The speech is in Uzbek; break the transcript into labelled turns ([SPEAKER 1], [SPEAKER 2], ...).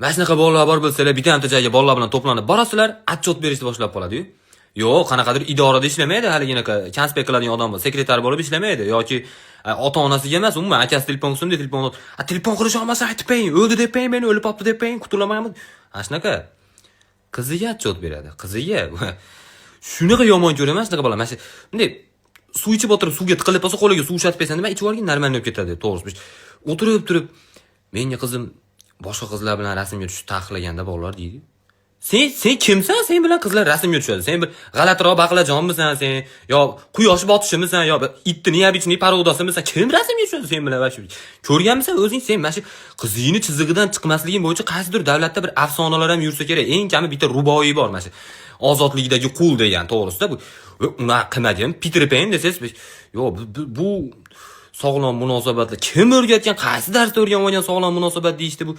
[SPEAKER 1] Mana shunaqa bolalar bor bo'lsalar, bitta joyga bolalar bilan to'planib borasizlar, отчет berishni boshlab qoladi-yu. Yo'q, qanaqadir idorada ishlamaydi, haliginaqa konspekt qiladigan odam, sekretar bo'lib ishlamaydi yoki ota-onasiga emas, umuman akasi telefon qilsin, telefon telefon qilish olmasa aytib qo'ying, o'ldi deb qo'ying, meni o'lib qopti deb qo'ying, qutulamayman. Ana shunaqa. Qiziga отчет beradi, qiziga. Shunaqa yomon ko'raman shunaqa bola. Mana shu bunday suv ichib o'tirib, suvga tiqilib qolsa, qo'liga suv ushatib bersan, nima ichib olgin, normalniy bo'lib ketadi, to'g'risi. O'tirib turib, menga qizim boshqa qizlar bilan rasmga tushib taqiqlaganda bolalar deydi. Sen kimsan? Sen bilan qizlar rasmga tushadi. Sen bir g'alatiroq baqlajonmisan sen? Yo quyosh botishimisan? Yo itni yabichni parodasimisan? Kim rasmga tushadi sen bilan? Ko'rganmisan o'zing sen mana shu qizingni chizig'idan chiqmasliging bo'yicha qaysidir davlatda bir afsonalar ham yursa kerak. Eng kami bitta ruboiy bor mana shu. Ozodlikdagi qul degan, to'g'risida bu. Uni qilmagan Peter Pan desangiz, yo bu sog'lom munosabatlar kim o'rgatgan, qaysi darsda o'rganib olgan sog'lom munosabat deyishdi bu.